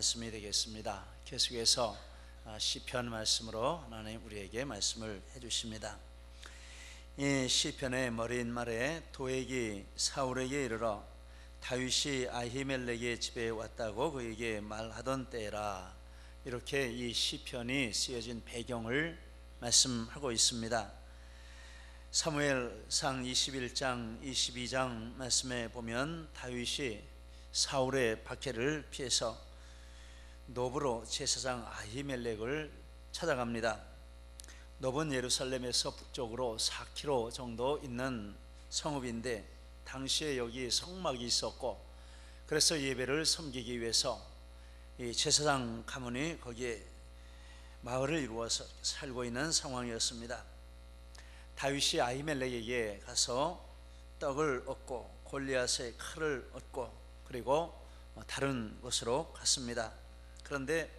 말씀이 되겠습니다. 계속해서 시편 말씀으로 하나님 우리에게 말씀을 해주십니다. 이 시편의 머릿말에 도액이 사울에게 이르러 다윗이 아히멜렉의 집에 왔다고 그에게 말하던 때라, 이렇게 이 시편이 쓰여진 배경을 말씀하고 있습니다. 사무엘상 21장 22장 말씀에 보면 다윗이 사울의 박해를 피해서 노브로 제사장 아히멜렉을 찾아갑니다. 노브는 예루살렘에서 북쪽으로 4km 정도 있는 성읍인데 당시에 여기 성막이 있었고, 그래서 예배를 섬기기 위해서 이 제사장 가문이 거기에 마을을 이루어서 살고 있는 상황이었습니다. 다윗이 아히멜렉에게 가서 떡을 얻고 골리앗의 칼을 얻고 그리고 다른 곳으로 갔습니다. 그런데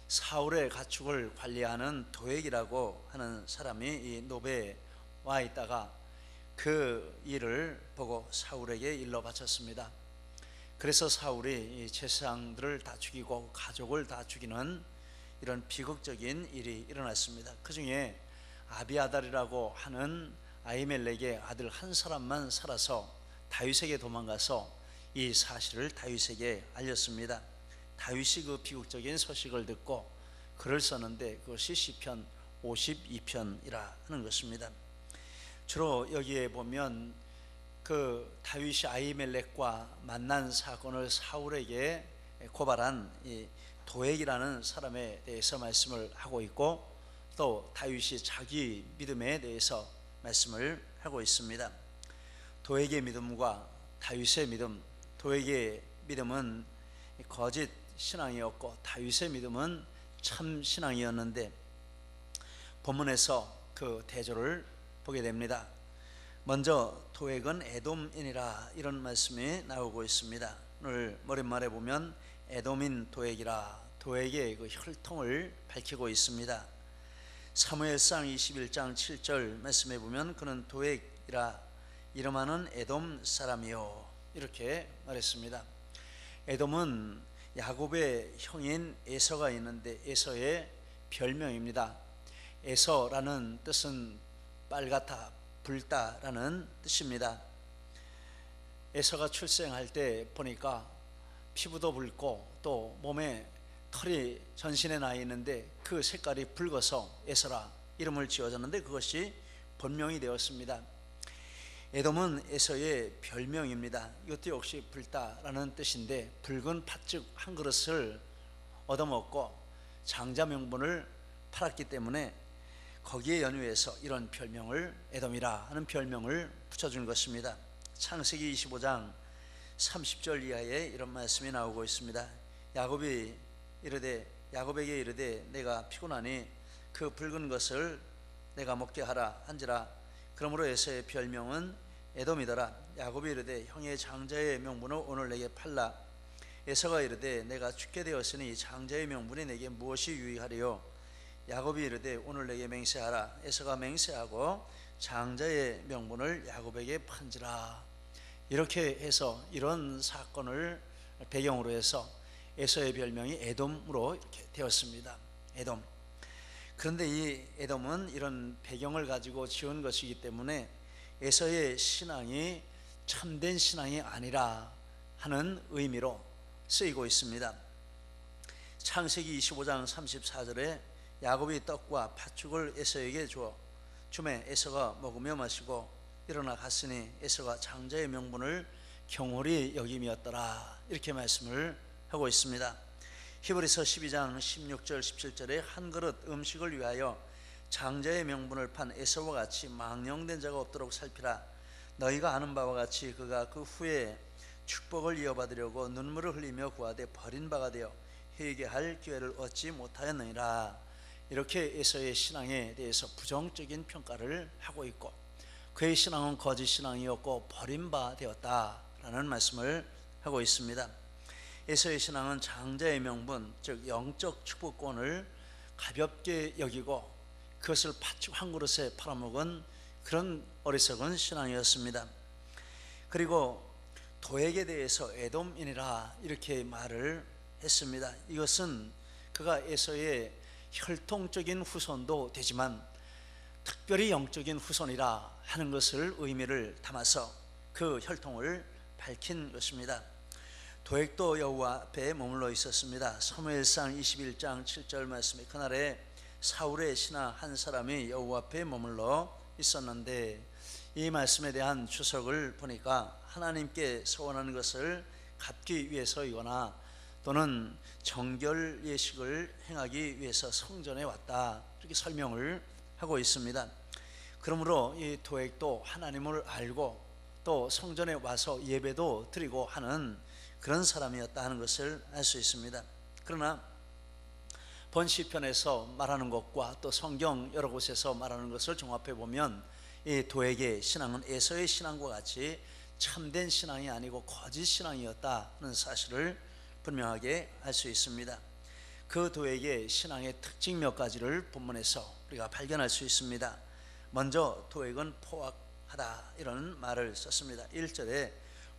사울의 가축을 관리하는 도액이라고 하는 사람이 이 노베에 와 있다가 그 일을 보고 사울에게 일러 바쳤습니다. 그래서 사울이 이 제사장들을 다 죽이고 가족을 다 죽이는 이런 비극적인 일이 일어났습니다. 그 중에 아비아달이라고 하는 아히멜렉의 아들 한 사람만 살아서 다윗에게 도망가서 이 사실을 다윗에게 알렸습니다. 다윗이 그 비극적인 소식을 듣고 글을 썼는데 그것이 시편 52편이라 하는 것입니다. 주로 여기에 보면 그 다윗이 아히멜렉과 만난 사건을 사울에게 고발한 이 도액이라는 사람에 대해서 말씀을 하고 있고, 또 다윗이 자기 믿음에 대해서 말씀을 하고 있습니다. 도액의 믿음과 다윗의 믿음, 도액의 믿음은 거짓 신앙이었고 다윗의 믿음은 참 신앙이었는데, 본문에서 그 대조를 보게 됩니다. 먼저 도액은 에돔인이라 이런 말씀이 나오고 있습니다. 오늘 머릿말에 보면 에돔인 도액이라 도액의 그 혈통을 밝히고 있습니다. 사무엘상 21장 7절 말씀에 보면 그는 도액이라 이름하는 에돔 사람이요, 이렇게 말했습니다. 에돔은 야곱의 형인 에서가 있는데 에서의 별명입니다. 에서라는 뜻은 빨갛다, 붉다라는 뜻입니다. 에서가 출생할 때 보니까 피부도 붉고 또 몸에 털이 전신에 나 있는데 그 색깔이 붉어서 에서라 이름을 지어졌는데 그것이 본명이 되었습니다. 에돔은 에서의 별명입니다. 이것도 역시 붉다라는 뜻인데 붉은 팥죽 한 그릇을 얻어먹고 장자 명분을 팔았기 때문에 거기에 연유해서 이런 별명을 에돔이라 하는 별명을 붙여준 것입니다. 창세기 25장 30절 이하에 이런 말씀이 나오고 있습니다. 야곱에게 이르되 내가 피곤하니 그 붉은 것을 내가 먹게 하라 한지라. 그러므로 에서의 별명은 에돔이더라. 야곱이 이르되 형의 장자의 명분을 오늘 내게 팔라. 에서가 이르되 내가 죽게 되었으니 장자의 명분이 내게 무엇이 유익하리요. 야곱이 이르되 오늘 내게 맹세하라. 에서가 맹세하고 장자의 명분을 야곱에게 판지라. 이렇게 해서 이런 사건을 배경으로 해서 에서의 별명이 에돔으로 이렇게 되었습니다. 에돔. 그런데 이 에돔은 이런 배경을 가지고 지은 것이기 때문에 에서의 신앙이 참된 신앙이 아니라 하는 의미로 쓰이고 있습니다. 창세기 25장 34절에 야곱이 떡과 팥죽을 에서에게 주매 에서가 먹으며 마시고 일어나 갔으니 에서가 장자의 명분을 경홀히 여김이었더라, 이렇게 말씀을 하고 있습니다. 히브리서 12장 16절 17절에 한 그릇 음식을 위하여 장자의 명분을 판 에서와 같이 망령된 자가 없도록 살피라. 너희가 아는 바와 같이 그가 그 후에 축복을 이어받으려고 눈물을 흘리며 구하되 버린 바가 되어 회개할 기회를 얻지 못하였느니라. 이렇게 에서의 신앙에 대해서 부정적인 평가를 하고 있고 그의 신앙은 거짓 신앙이었고 버린 바 되었다라는 말씀을 하고 있습니다. 에서의 신앙은 장자의 명분, 즉 영적 축복권을 가볍게 여기고 그것을 팥죽 한 그릇에 팔아먹은 그런 어리석은 신앙이었습니다. 그리고 도액에 대해서 에돔인이라 이렇게 말을 했습니다. 이것은 그가 에서의 혈통적인 후손도 되지만 특별히 영적인 후손이라 하는 것을 의미를 담아서 그 혈통을 밝힌 것입니다. 도액도 여호와 앞에 머물러 있었습니다. 사무엘상 21장 7절 말씀에 그날에 사울의 신하 한 사람이 여호와 앞에 머물러 있었는데, 이 말씀에 대한 주석을 보니까 하나님께 소원하는 것을 갚기 위해서이거나 또는 정결 예식을 행하기 위해서 성전에 왔다, 이렇게 설명을 하고 있습니다. 그러므로 이 도액도 하나님을 알고 또 성전에 와서 예배도 드리고 하는 그런 사람이었다 하는 것을 알 수 있습니다. 그러나 본 시편에서 말하는 것과 또 성경 여러 곳에서 말하는 것을 종합해 보면 이 도액의 신앙은 에서의 신앙과 같이 참된 신앙이 아니고 거짓 신앙이었다는 사실을 분명하게 알 수 있습니다. 그 도액의 신앙의 특징 몇 가지를 본문에서 우리가 발견할 수 있습니다. 먼저 도액은 포악하다, 이런 말을 썼습니다. 1절에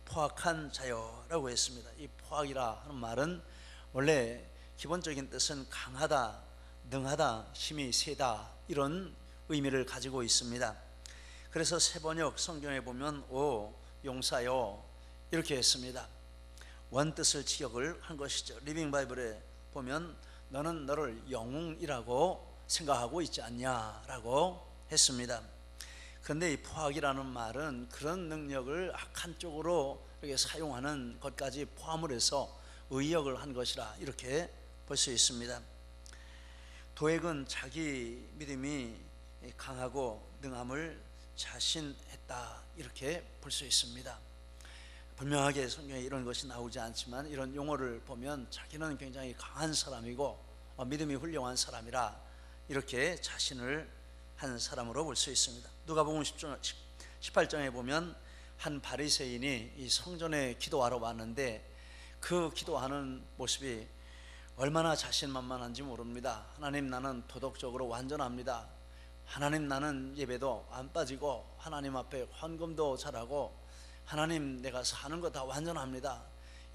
포악한 자여라고 했습니다. 이 포악이라 하는 말은 원래 기본적인 뜻은 강하다, 능하다, 힘이 세다, 이런 의미를 가지고 있습니다. 그래서 세번역 성경에 보면 오 용사여 이렇게 했습니다. 원뜻을 직역을 한 것이죠. 리빙 바이블에 보면 너는 너를 영웅이라고 생각하고 있지 않냐라고 했습니다. 그런데 이 포악이라는 말은 그런 능력을 악한 쪽으로 이렇게 사용하는 것까지 포함을 해서 의역을 한 것이라 이렇게 볼 수 있습니다. 도액은 자기 믿음이 강하고 능함을 자신했다, 이렇게 볼 수 있습니다. 분명하게 성경에 이런 것이 나오지 않지만 이런 용어를 보면 자기는 굉장히 강한 사람이고 믿음이 훌륭한 사람이라 이렇게 자신을 한 사람으로 볼 수 있습니다. 누가복음 18장에 보면 한 바리새인이 이 성전에 기도하러 왔는데 그 기도하는 모습이 얼마나 자신만만한지 모릅니다. 하나님 나는 도덕적으로 완전합니다. 하나님 나는 예배도 안 빠지고 하나님 앞에 헌금도 잘하고 하나님 내가 사는 거 다 완전합니다.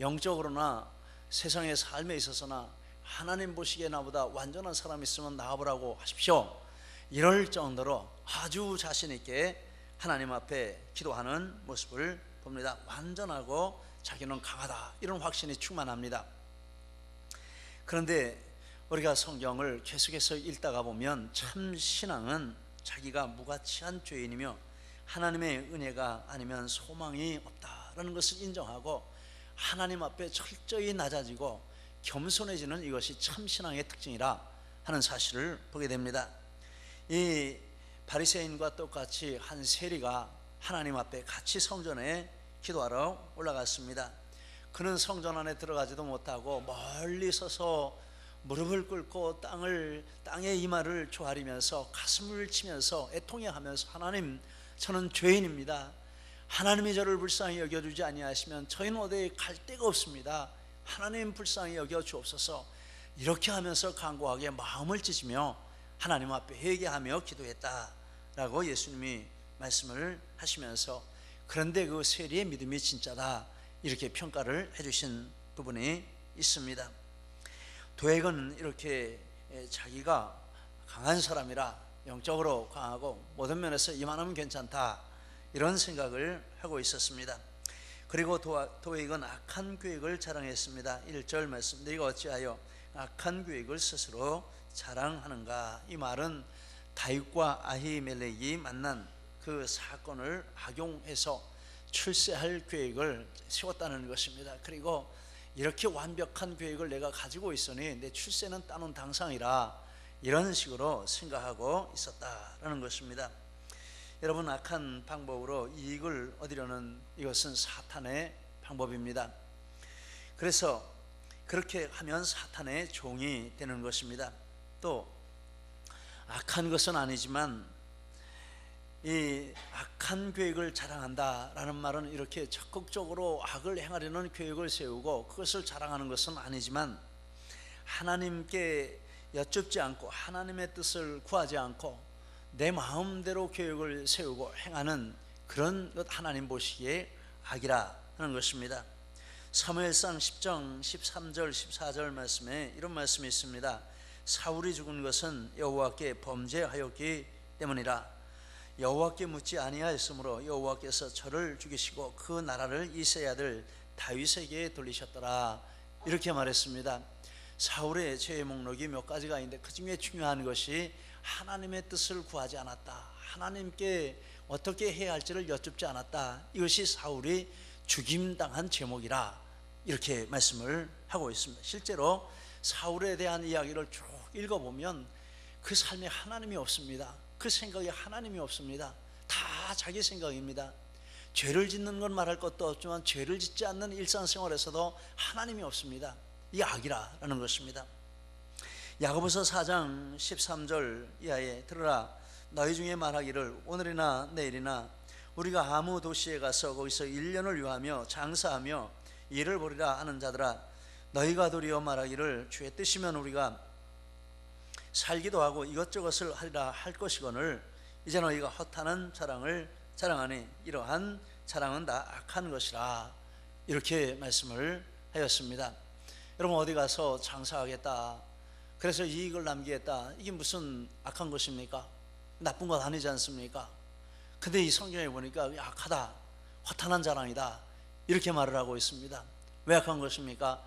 영적으로나 세상의 삶에 있어서나 하나님 보시기에 나보다 완전한 사람 있으면 나와보라고 하십시오. 이럴 정도로 아주 자신 있게 하나님 앞에 기도하는 모습을 봅니다. 완전하고 자기는 강하다, 이런 확신이 충만합니다. 그런데 우리가 성경을 계속해서 읽다가 보면 참 신앙은 자기가 무가치한 죄인이며 하나님의 은혜가 아니면 소망이 없다라는 것을 인정하고 하나님 앞에 철저히 낮아지고 겸손해지는 이것이 참 신앙의 특징이라 하는 사실을 보게 됩니다. 이 바리새인과 똑같이 한 세리가 하나님 앞에 같이 성전에 기도하러 올라갔습니다. 그는 성전 안에 들어가지도 못하고 멀리 서서 무릎을 꿇고 땅의 이마를 조아리면서 가슴을 치면서 애통해하면서 하나님 저는 죄인입니다. 하나님이 저를 불쌍히 여겨주지 아니하시면 저희는 어디에 갈 데가 없습니다. 하나님 불쌍히 여겨 주옵소서, 이렇게 하면서 간구하게 마음을 찢으며 하나님 앞에 회개하며 기도했다라고 예수님이 말씀을 하시면서, 그런데 그 세리의 믿음이 진짜다 이렇게 평가를 해주신 부분이 있습니다. 도액은 이렇게 자기가 강한 사람이라 영적으로 강하고 모든 면에서 이만하면 괜찮다 이런 생각을 하고 있었습니다. 그리고 도액은 악한 계획을 자랑했습니다. 1절 말씀, 너희가 어찌하여 악한 계획을 스스로 자랑하는가. 이 말은 다윗과 아히멜렉이 만난 그 사건을 악용해서 출세할 계획을 세웠다는 것입니다. 그리고 이렇게 완벽한 계획을 내가 가지고 있으니 내 출세는 따놓은 당상이라 이런 식으로 생각하고 있었다라는 것입니다. 여러분, 악한 방법으로 이익을 얻으려는 이것은 사탄의 방법입니다. 그래서 그렇게 하면 사탄의 종이 되는 것입니다. 또 악한 것은 아니지만 이 악한 계획을 자랑한다라는 말은 이렇게 적극적으로 악을 행하려는 계획을 세우고 그것을 자랑하는 것은 아니지만 하나님께 여쭙지 않고 하나님의 뜻을 구하지 않고 내 마음대로 계획을 세우고 행하는 그런 것, 하나님 보시기에 악이라 하는 것입니다. 사무엘상 10장 13절 14절 말씀에 이런 말씀이 있습니다. 사울이 죽은 것은 여호와께 범죄하였기 때문이라. 여호와께 묻지 아니하였으므로 여호와께서 저를 죽이시고 그 나라를 이새의 아들 다윗에게 돌리셨더라. 이렇게 말했습니다. 사울의 죄의 목록이 몇 가지가 있는데 그 중에 중요한 것이 하나님의 뜻을 구하지 않았다, 하나님께 어떻게 해야 할지를 여쭙지 않았다. 이것이 사울이 죽임당한 제목이라 이렇게 말씀을 하고 있습니다. 실제로 사울에 대한 이야기를 쭉 읽어보면 그 삶에 하나님이 없습니다. 그 생각에 하나님이 없습니다. 다 자기 생각입니다. 죄를 짓는 건 말할 것도 없지만 죄를 짓지 않는 일상생활에서도 하나님이 없습니다. 이 악이라는 것입니다. 야고보서 4장 13절 이하에 들으라. 너희 중에 말하기를 오늘이나 내일이나 우리가 아무 도시에 가서 거기서 1년을 유하며 장사하며 일을 벌이라 하는 자들아, 너희가 도리어 말하기를 주의 뜻이면 우리가 살기도 하고 이것저것을 하리라 할 것이거늘 이제 너희가 헛하는 자랑을 자랑하니 이러한 자랑은 다 악한 것이라. 이렇게 말씀을 하였습니다. 여러분, 어디 가서 장사하겠다, 그래서 이익을 남기겠다, 이게 무슨 악한 것입니까? 나쁜 것 아니지 않습니까? 근데 이 성경에 보니까 악하다, 허탄한 자랑이다 이렇게 말을 하고 있습니다. 왜 악한 것입니까?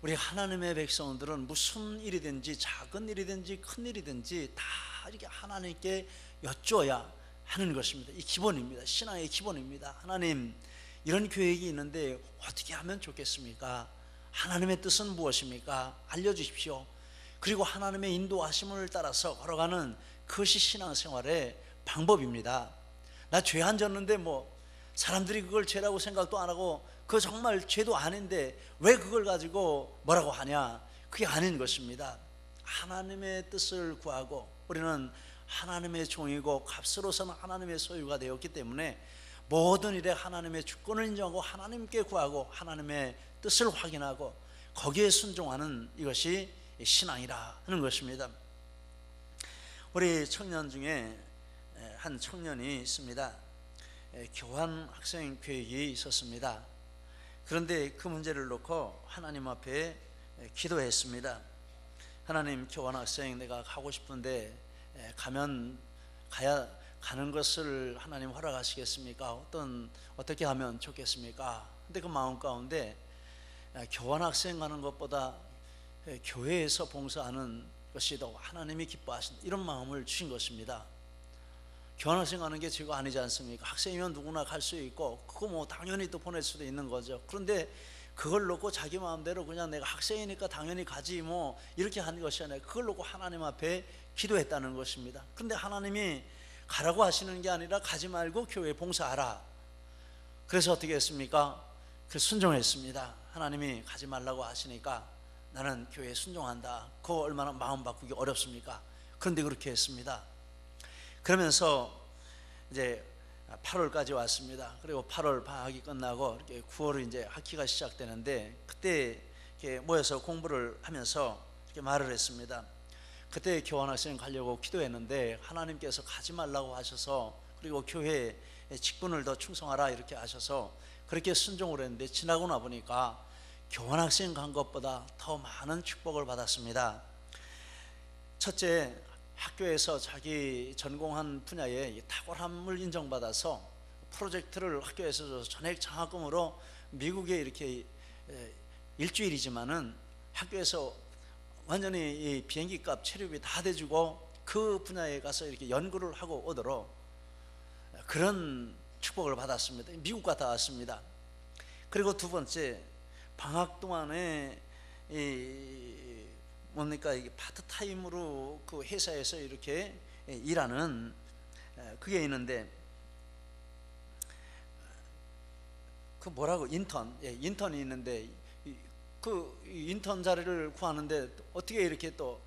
우리 하나님의 백성들은 무슨 일이든지 작은 일이든지 큰 일이든지 다 이렇게 하나님께 여쭈어야 하는 것입니다. 이 기본입니다. 신앙의 기본입니다. 하나님, 이런 계획이 있는데 어떻게 하면 좋겠습니까? 하나님의 뜻은 무엇입니까? 알려주십시오. 그리고 하나님의 인도하심을 따라서 걸어가는 그것이 신앙생활의 방법입니다. 나 죄 안 졌는데 사람들이 그걸 죄라고 생각도 안 하고 그거 정말 죄도 아닌데 왜 그걸 가지고 뭐라고 하냐? 그게 아닌 것입니다. 하나님의 뜻을 구하고 우리는 하나님의 종이고 값으로서는 하나님의 소유가 되었기 때문에 모든 일에 하나님의 주권을 인정하고 하나님께 구하고 하나님의 뜻을 확인하고 거기에 순종하는 이것이 신앙이라 하는 것입니다. 우리 청년 중에 한 청년이 있습니다. 교환 학생 계획이 있었습니다. 그런데 그 문제를 놓고 하나님 앞에 기도했습니다. 하나님, 교환 학생 내가 가고 싶은데 가는 것을 하나님 허락하시겠습니까? 어떻게 하면 좋겠습니까? 근데 그 마음 가운데 교환 학생 가는 것보다 교회에서 봉사하는 것이 더 하나님이 기뻐하신다, 이런 마음을 주신 것입니다. 교환학생 가는 게 죄가 아니지 않습니까? 학생이면 누구나 갈 수 있고 그거 당연히 또 보낼 수도 있는 거죠. 그런데 그걸 놓고 자기 마음대로 그냥 내가 학생이니까 당연히 가지 이렇게 한 것이 아니라 그걸 놓고 하나님 앞에 기도했다는 것입니다. 그런데 하나님이 가라고 하시는 게 아니라 가지 말고 교회에 봉사하라. 그래서 어떻게 했습니까? 그래서 순종했습니다. 하나님이 가지 말라고 하시니까 나는 교회에 순종한다. 그거 얼마나 마음 바꾸기 어렵습니까? 그런데 그렇게 했습니다. 그러면서 이제 8월까지 왔습니다. 그리고 8월 방학이 끝나고 이렇게 9월 이제 학기가 시작되는데 그때 이렇게 모여서 공부를 하면서 이렇게 말을 했습니다. 그때 교환학생 가려고 기도했는데 하나님께서 가지 말라고 하셔서, 그리고 교회에 직분을 더 충성하라 이렇게 하셔서 그렇게 순종을 했는데 지나고 나 보니까 교환학생 간 것보다 더 많은 축복을 받았습니다. 첫째, 학교에서 자기 전공한 분야에 탁월함을 인정받아서 프로젝트를 학교에서 줘서 전액 장학금으로 미국에 이렇게 일주일이지만은 학교에서 완전히 이 비행기 값 체류비 다 대주고 그 분야에 가서 이렇게 연구를 하고 오도록 그런 축복을 받았습니다. 미국 갔다 왔습니다. 그리고 두 번째, 방학 동안에 이게 파트타임으로 그 회사에서 이렇게 일하는 그게 있는데 그 인턴이 있는데 그 인턴 자리를 구하는데 어떻게 이렇게 또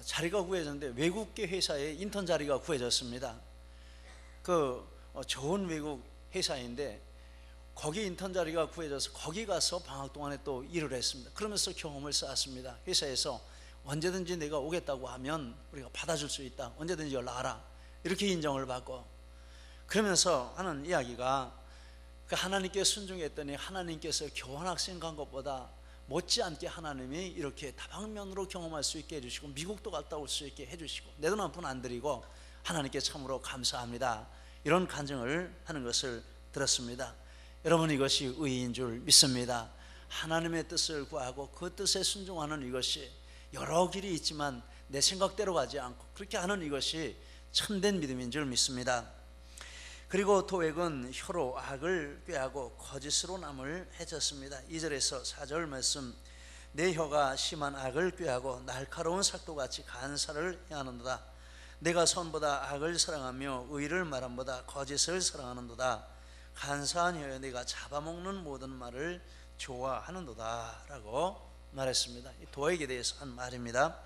자리가 구해졌는데 외국계 회사에 인턴 자리가 구해졌습니다. 그 좋은 외국 회사인데 거기 인턴 자리가 구해져서 거기 가서 방학 동안에 또 일을 했습니다. 그러면서 경험을 쌓았습니다. 회사에서 언제든지 내가 오겠다고 하면 우리가 받아줄 수 있다, 언제든지 연락하라, 이렇게 인정을 받고, 그러면서 하는 이야기가 그 하나님께 순종했더니 하나님께서 교환학생 간 것보다 못지않게 하나님이 이렇게 다방면으로 경험할 수 있게 해주시고 미국도 갔다 올 수 있게 해주시고 내 돈 한 푼 안 드리고 하나님께 참으로 감사합니다, 이런 간증을 하는 것을 들었습니다. 여러분, 이것이 의인 줄 믿습니다. 하나님의 뜻을 구하고 그 뜻에 순종하는 이것이 여러 길이 있지만 내 생각대로 가지 않고 그렇게 하는 이것이 참된 믿음인 줄 믿습니다. 그리고 도액은 혀로 악을 꾀하고 거짓으로 남을 해쳤습니다. 2절에서 4절 말씀, 내 혀가 심한 악을 꾀하고 날카로운 삭도같이 간사를 행하는도다. 내가 선보다 악을 사랑하며 의를 말함보다 거짓을 사랑하는도다. 간사한 혀에 내가 잡아먹는 모든 말을 좋아하는도다 라고 말했습니다. 도액에 대해서 한 말입니다.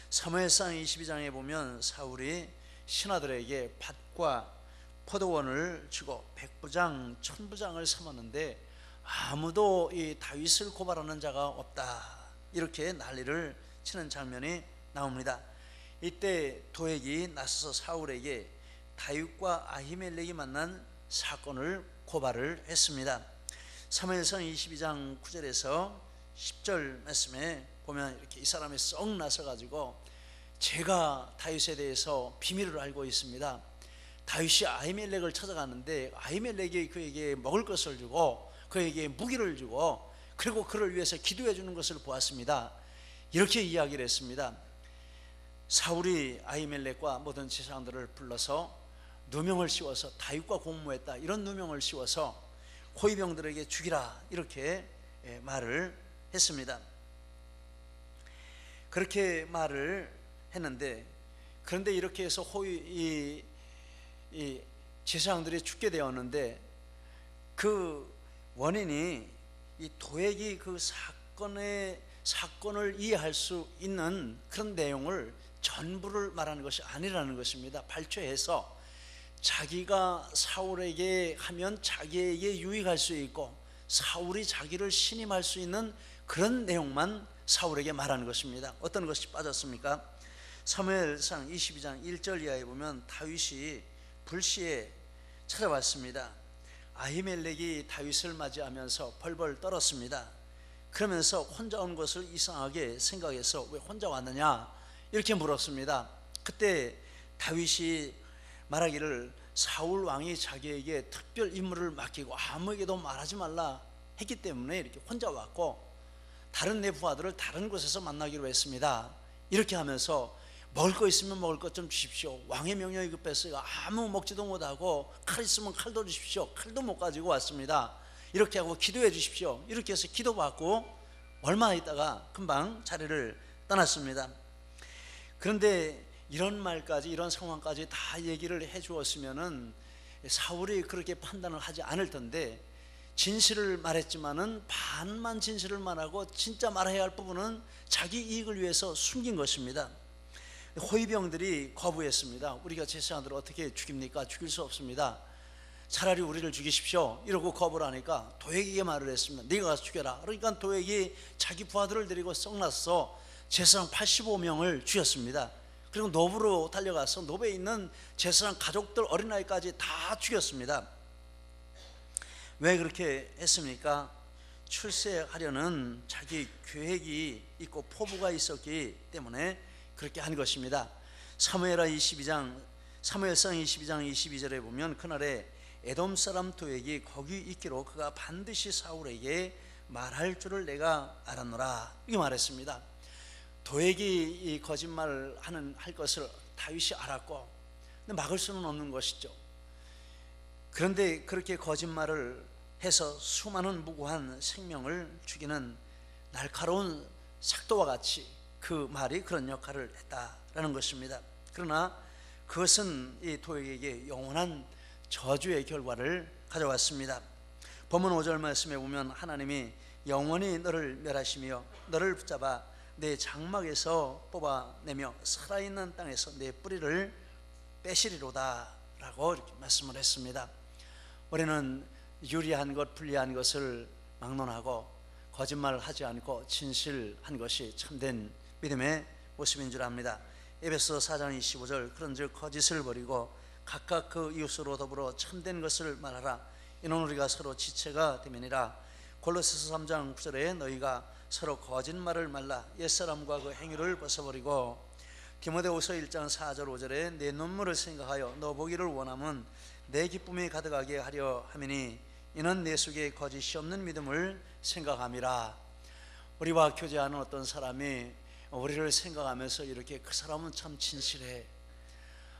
사무엘상 22장에 보면 사울이 신하들에게 밭과 포도원을 주고 백부장 천부장을 삼았는데 아무도 이 다윗을 고발하는 자가 없다, 이렇게 난리를 치는 장면이 나옵니다. 이때 도액이 나서서 사울에게 다윗과 아히멜렉이 만난 사건을 고발을 했습니다. 사무엘상 22장 9절에서 10절 말씀에 보면 이렇게 이 사람이 썩 나서 가지고 제가 다윗에 대해서 비밀을 알고 있습니다. 다윗이 아히멜렉을 찾아가는데 아히멜렉이 그에게 먹을 것을 주고 그에게 무기를 주고 그리고 그를 위해서 기도해 주는 것을 보았습니다, 이렇게 이야기를 했습니다. 사울이 아히멜렉과 모든 제사장들을 불러서 누명을 씌워서 다윗과 공모했다, 이런 누명을 씌워서 호위병들에게 죽이라, 이렇게 말을 했습니다. 그렇게 말을 했는데, 그런데 이렇게 해서 이 제사장들이 죽게 되었는데 그 원인이 이 도액이 그 사건을 이해할 수 있는 그런 내용을 전부를 말하는 것이 아니라는 것입니다. 발췌해서 자기가 사울에게 하면 자기에게 유익할 수 있고 사울이 자기를 신임할 수 있는 그런 내용만 사울에게 말하는 것입니다. 어떤 것이 빠졌습니까? 사무엘상 22장 1절 이하에 보면 다윗이 불시에 찾아왔습니다. 아히멜렉이 다윗을 맞이하면서 벌벌 떨었습니다. 그러면서 혼자 온 것을 이상하게 생각해서 왜 혼자 왔느냐 이렇게 물었습니다. 그때 다윗이 말하기를 사울 왕이 자기에게 특별 임무를 맡기고 아무에게도 말하지 말라 했기 때문에 이렇게 혼자 왔고 다른 내 부하들을 다른 곳에서 만나기로 했습니다, 이렇게 하면서 먹을 거 있으면 먹을 것 좀 주십시오, 왕의 명령이 급했어요, 아무 먹지도 못하고 칼 있으면 칼도 주십시오, 칼도 못 가지고 왔습니다, 이렇게 하고 기도해 주십시오, 이렇게 해서 기도받고 얼마 있다가 금방 자리를 떠났습니다. 그런데 이런 말까지, 이런 상황까지 다 얘기를 해 주었으면은 사울이 그렇게 판단을 하지 않을 텐데 진실을 말했지만은 반만 진실을 말하고 진짜 말해야 할 부분은 자기 이익을 위해서 숨긴 것입니다. 호위병들이 거부했습니다. 우리가 제사장들을 어떻게 죽입니까? 죽일 수 없습니다. 차라리 우리를 죽이십시오, 이러고 거부를 하니까 도액에게 말을 했습니다. 네가 가서 죽여라. 그러니까 도액이 자기 부하들을 데리고 썩나서 제사장 85명을 죽였습니다. 그리고 노브로 달려가서 노브에 있는 제사장 가족들, 어린아이까지 다 죽였습니다. 왜 그렇게 했습니까? 출세하려는 자기 계획이 있고 포부가 있었기 때문에 그렇게 한 것입니다. 사무엘상 22장 22절에 보면 그날에 에돔 사람 도액이 거기 있기로 그가 반드시 사울에게 말할 줄을 내가 알았노라, 이렇게 말했습니다. 도액이 이 거짓말을 할 것을 다윗이 알았고 근데 막을 수는 없는 것이죠. 그런데 그렇게 거짓말을 해서 수많은 무고한 생명을 죽이는 날카로운 삭도와 같이 그 말이 그런 역할을 했다라는 것입니다. 그러나 그것은 이 도액에게 영원한 저주의 결과를 가져왔습니다. 본문 5절 말씀에 보면 하나님이 영원히 너를 멸하시며 너를 붙잡아 내 장막에서 뽑아내며 살아있는 땅에서 내 뿌리를 빼시리로다 라고 이렇게 말씀을 했습니다. 우리는 유리한 것, 불리한 것을 막론하고 거짓말을 하지 않고 진실한 것이 참된 믿음의 모습인 줄 압니다. 에베소 4장 25절 그런즉 거짓을 버리고 각각 그 이웃으로 더불어 참된 것을 말하라. 이는 우리가 서로 지체가 됨이니라. 골로새서 3장 9절에 너희가 서로 거짓말을 말라 옛사람과 그 행위를 벗어버리고, 디모데후서 1장 4절 5절에 내 눈물을 생각하여 너 보기를 원함은 내 기쁨이 가득하게 하려 함이니 이는 내 속에 거짓이 없는 믿음을 생각함이라. 우리와 교제하는 어떤 사람이 우리를 생각하면서 이렇게 그 사람은 참 진실해,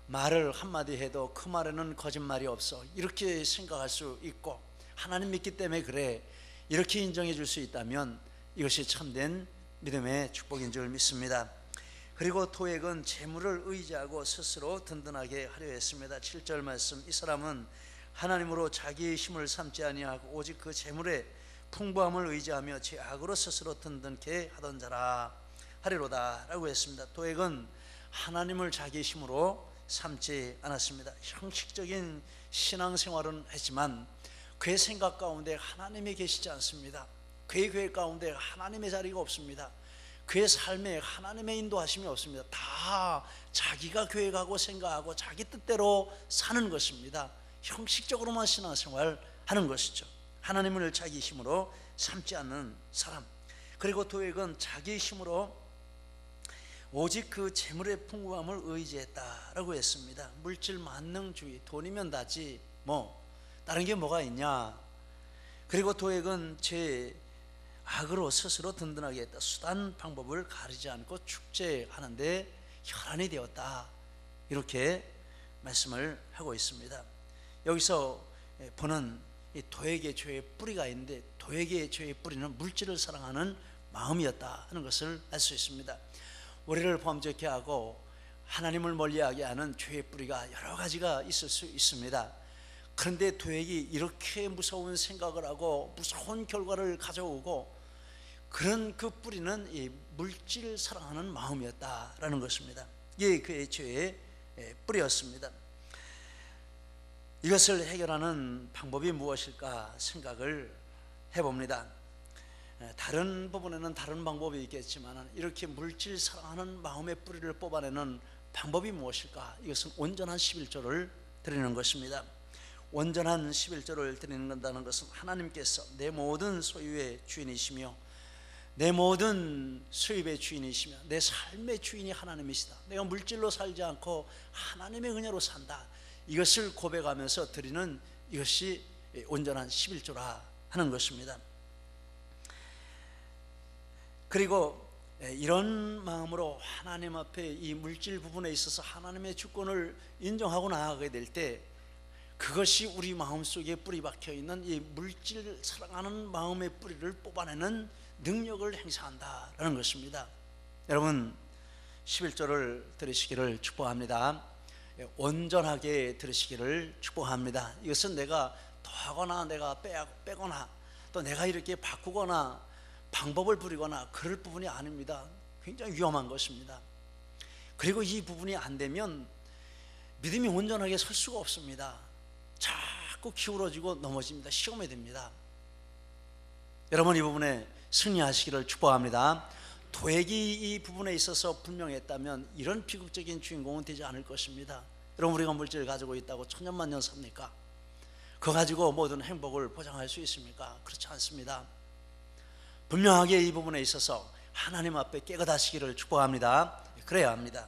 말을 한마디 해도 그 말에는 거짓말이 없어, 이렇게 생각할 수 있고, 하나님 믿기 때문에 그래, 이렇게 인정해 줄 수 있다면 이것이 참된 믿음의 축복인 줄 믿습니다. 그리고 토액은 재물을 의지하고 스스로 든든하게 하려 했습니다. 7절 말씀, 이 사람은 하나님으로 자기의 힘을 삼지 아니하고 오직 그 재물의 풍부함을 의지하며 제 악으로 스스로 든든케 하던 자라 하리로다 라고 했습니다. 토액은 하나님을 자기의 힘으로 삼지 않았습니다. 형식적인 신앙생활은 했지만 그의 생각 가운데 하나님이 계시지 않습니다. 그의 교회 가운데 하나님의 자리가 없습니다. 그의 삶에 하나님의 인도하심이 없습니다. 다 자기가 교회 가고 생각하고 자기 뜻대로 사는 것입니다. 형식적으로만 신앙생활 하는 것이죠. 하나님을 자기 힘으로 삼지 않는 사람. 그리고 도액은 자기 힘으로 오직 그 재물의 풍부함을 의지했다라고 했습니다. 물질 만능주의, 돈이면 다지 뭐 다른 게 뭐가 있냐. 그리고 도액은 제 악으로 스스로 든든하게 했다. 수단 방법을 가리지 않고 축제하는데 혈안이 되었다, 이렇게 말씀을 하고 있습니다. 여기서 보는 이 도액의 죄의 뿌리가 있는데, 도액의 죄의 뿌리는 물질을 사랑하는 마음이었다 하는 것을 알 수 있습니다. 우리를 범죄케 하고 하나님을 멀리하게 하는 죄의 뿌리가 여러 가지가 있을 수 있습니다. 그런데 도액이 이렇게 무서운 생각을 하고 무서운 결과를 가져오고, 그런 그 뿌리는 이 물질 사랑하는 마음이었다라는 것입니다. 이게 그의 죄의 뿌리였습니다. 이것을 해결하는 방법이 무엇일까 생각을 해봅니다. 다른 부분에는 다른 방법이 있겠지만 이렇게 물질 사랑하는 마음의 뿌리를 뽑아내는 방법이 무엇일까? 이것은 온전한 11조를 드리는 것입니다. 온전한 11조를 드리는 것은 하나님께서 내 모든 소유의 주인이시며 내 모든 수입의 주인이시며 내 삶의 주인이 하나님이시다, 내가 물질로 살지 않고 하나님의 은혜로 산다, 이것을 고백하면서 드리는 이것이 온전한 11조라 하는 것입니다. 그리고 이런 마음으로 하나님 앞에 이 물질 부분에 있어서 하나님의 주권을 인정하고 나아가게 될 때, 그것이 우리 마음속에 뿌리 박혀 있는 이 물질 사랑하는 마음의 뿌리를 뽑아내는 능력을 행사한다라는 것입니다. 여러분, 11조를 들으시기를 축복합니다. 온전하게 들으시기를 축복합니다. 이것은 내가 더하거나 내가 빼거나 또 내가 이렇게 바꾸거나 방법을 부리거나 그럴 부분이 아닙니다. 굉장히 위험한 것입니다. 그리고 이 부분이 안 되면 믿음이 온전하게 설 수가 없습니다. 자꾸 기울어지고 넘어집니다. 시험에 됩니다. 여러분, 이 부분에 승리하시기를 축복합니다. 도액이 이 부분에 있어서 분명했다면 이런 비극적인 주인공은 되지 않을 것입니다. 여러분, 우리가 물질을 가지고 있다고 천년만년 삽니까? 그거 가지고 모든 행복을 보장할 수 있습니까? 그렇지 않습니다. 분명하게 이 부분에 있어서 하나님 앞에 깨끗하시기를 축복합니다. 그래야 합니다.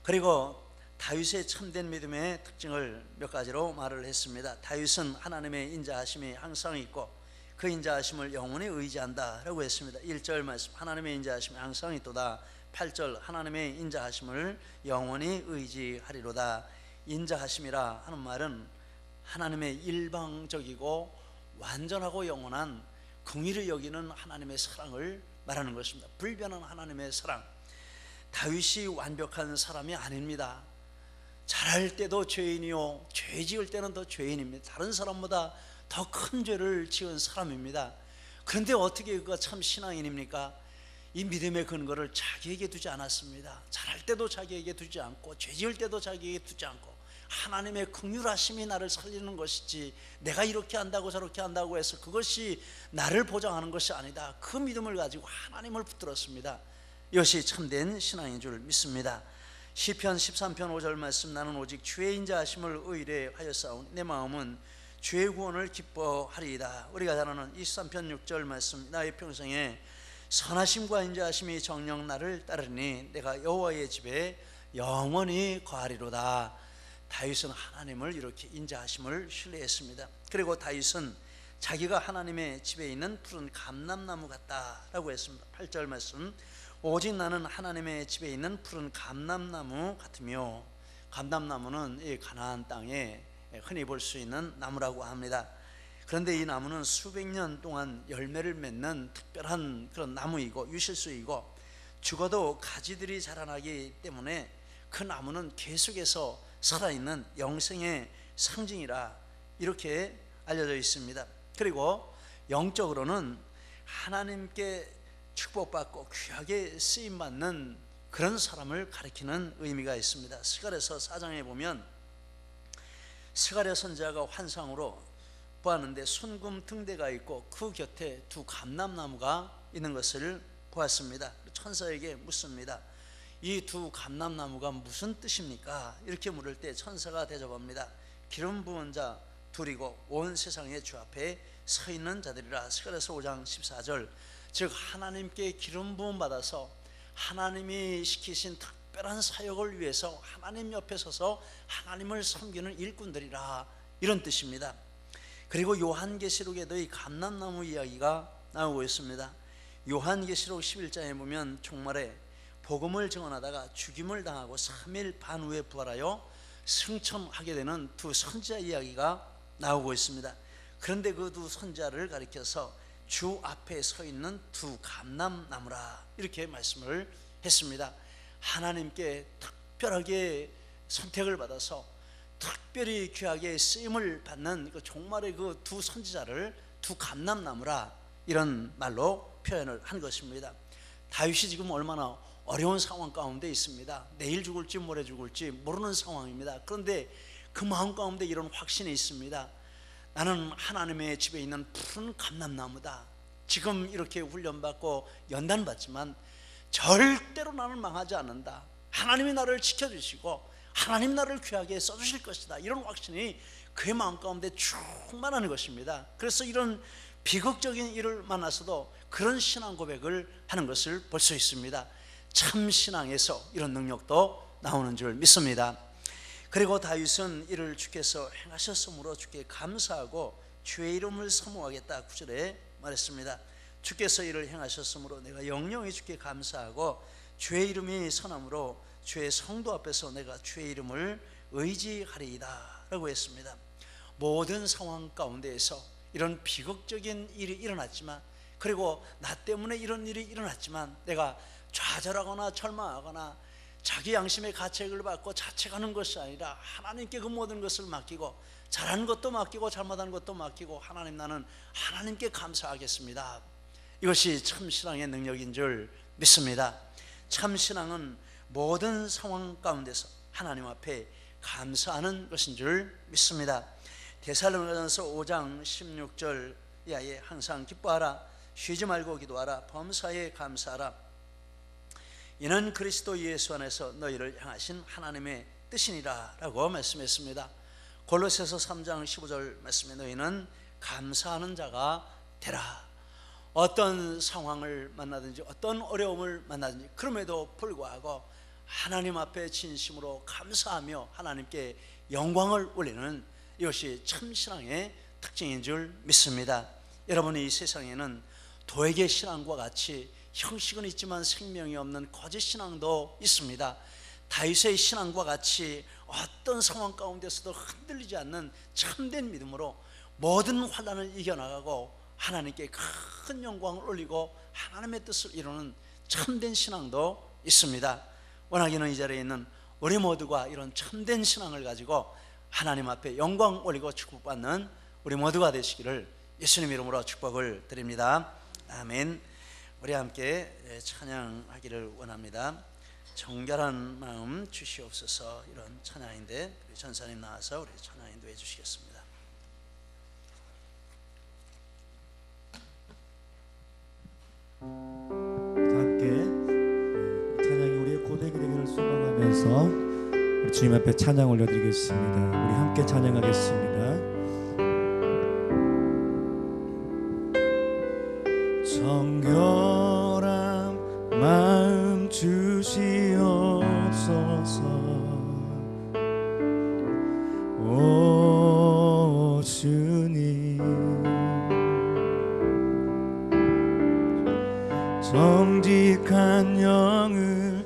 그리고 다윗의 참된 믿음의 특징을 몇 가지로 말을 했습니다. 다윗은 하나님의 인자하심이 항상 있고 그 인자하심을 영원히 의지한다 라고 했습니다. 1절 말씀, 하나님의 인자하심이 항상 있도다. 8절, 하나님의 인자하심을 영원히 의지하리로다. 인자하심이라 하는 말은 하나님의 일방적이고 완전하고 영원한 긍휼을 여기는 하나님의 사랑을 말하는 것입니다. 불변한 하나님의 사랑. 다윗이 완벽한 사람이 아닙니다. 잘할 때도 죄인이요 죄 지을 때는 더 죄인입니다. 다른 사람보다 더 큰 죄를 지은 사람입니다. 그런데 어떻게 그가 참 신앙인입니까? 이 믿음의 근거를 자기에게 두지 않았습니다. 잘할 때도 자기에게 두지 않고 죄 지을 때도 자기에게 두지 않고 하나님의 긍휼하심이 나를 살리는 것이지, 내가 이렇게 한다고 저렇게 한다고 해서 그것이 나를 보장하는 것이 아니다. 그 믿음을 가지고 하나님을 붙들었습니다. 이것이 참된 신앙인 줄 믿습니다. 시편 13편 5절 말씀, 나는 오직 주의 인자하심을 의뢰하였사오니 내 마음은 주의 구원을 기뻐하리이다. 우리가 잘 아는 23편 6절 말씀, 나의 평생에 선하심과 인자하심이 정녕 나를 따르니 내가 여호와의 집에 영원히 거하리로다. 다윗은 하나님을 이렇게 인자하심을 신뢰했습니다. 그리고 다윗은 자기가 하나님의 집에 있는 푸른 감람나무 같다라고 했습니다. 8절 말씀, 오직 나는 하나님의 집에 있는 푸른 감람나무 같으며, 감람나무는 이 가나안 땅에 흔히 볼 수 있는 나무라고 합니다. 그런데 이 나무는 수백 년 동안 열매를 맺는 특별한 그런 나무이고 유실수이고, 죽어도 가지들이 자라나기 때문에 그 나무는 계속해서 살아있는 영생의 상징이라 이렇게 알려져 있습니다. 그리고 영적으로는 하나님께 축복받고 귀하게 쓰임받는 그런 사람을 가리키는 의미가 있습니다. 스가랴서 4장에 보면 스가랴 선지자가 환상으로 보았는데 순금 등대가 있고 그 곁에 두 감람나무가 있는 것을 보았습니다. 천사에게 묻습니다. 이 두 감람나무가 무슨 뜻입니까? 이렇게 물을 때 천사가 대답합니다. 기름 부은 자 둘이고 온 세상의 주 앞에 서 있는 자들이라. 스가랴서 5장 14절, 즉 하나님께 기름 부음 받아서 하나님이 시키신 특별한 사역을 위해서 하나님 옆에 서서 하나님을 섬기는 일꾼들이라, 이런 뜻입니다. 그리고 요한계시록에도 이 감람나무 이야기가 나오고 있습니다. 요한계시록 11장에 보면 종말에 복음을 증언하다가 죽임을 당하고 3일 반 후에 부활하여 승천하게 되는 두 선지자 이야기가 나오고 있습니다. 그런데 그 두 선지자를 가리켜서 주 앞에 서 있는 두 감람나무라 이렇게 말씀을 했습니다. 하나님께 특별하게 선택을 받아서 특별히 귀하게 쓰임을 받는 그 종말의 그 두 선지자를 두 감람나무라, 이런 말로 표현을 한 것입니다. 다윗이 지금 얼마나 어려운 상황 가운데 있습니다. 내일 죽을지 모레 죽을지 모르는 상황입니다. 그런데 그 마음 가운데 이런 확신이 있습니다. 나는 하나님의 집에 있는 푸른 감람나무다. 지금 이렇게 훈련받고 연단받지만 절대로 나는 망하지 않는다. 하나님이 나를 지켜주시고 하나님 나를 귀하게 써주실 것이다. 이런 확신이 그의 마음 가운데 충만한 것입니다. 그래서 이런 비극적인 일을 만나서도 그런 신앙 고백을 하는 것을 볼 수 있습니다. 참 신앙에서 이런 능력도 나오는 줄 믿습니다. 그리고 다윗은 이를 주께서 행하셨으므로 주께 감사하고 주의 이름을 사모하겠다 9절에 말했습니다. 주께서 이를 행하셨으므로 내가 영영히 주께 감사하고 주의 이름이 선함으로 주의 성도 앞에서 내가 주의 이름을 의지하리이다 라고 했습니다. 모든 상황 가운데에서 이런 비극적인 일이 일어났지만, 그리고 나 때문에 이런 일이 일어났지만 내가 좌절하거나 절망하거나 자기 양심의 가책을 받고 자책하는 것이 아니라 하나님께 그 모든 것을 맡기고, 잘하는 것도 맡기고 잘못하는 것도 맡기고 하나님, 나는 하나님께 감사하겠습니다. 이것이 참신앙의 능력인 줄 믿습니다. 참신앙은 모든 상황 가운데서 하나님 앞에 감사하는 것인 줄 믿습니다. 데살로니가전서 5장 16절 이하에 항상 기뻐하라, 쉬지 말고 기도하라, 범사에 감사하라, 이는 그리스도 예수 안에서 너희를 향하신 하나님의 뜻이니라 라고 말씀했습니다. 골로새서 3장 15절 말씀에 너희는 감사하는 자가 되라. 어떤 상황을 만나든지 어떤 어려움을 만나든지 그럼에도 불구하고 하나님 앞에 진심으로 감사하며 하나님께 영광을 올리는, 이것이 참신앙의 특징인 줄 믿습니다. 여러분, 이 세상에는 도에게 신앙과 같이 형식은 있지만 생명이 없는 거짓 신앙도 있습니다. 다윗의 신앙과 같이 어떤 상황 가운데서도 흔들리지 않는 참된 믿음으로 모든 환난을 이겨나가고 하나님께 큰 영광을 올리고 하나님의 뜻을 이루는 참된 신앙도 있습니다. 원하기는 이 자리에 있는 우리 모두가 이런 참된 신앙을 가지고 하나님 앞에 영광 올리고 축복받는 우리 모두가 되시기를 예수님 이름으로 축복을 드립니다. 아멘. 우리 함께 찬양하기를 원합니다. 정결한 마음 주시옵소서, 이런 찬양인데 우리 전사님 나와서 우리 찬양 인도해 주시겠습니다. 함께 찬양이 우리의 고백이 되기를 소망하면서 우리 주님 앞에 찬양 올려드리겠습니다. 우리 함께 찬양하겠습니다. 주시옵소서. 오 주님, 정직한 영을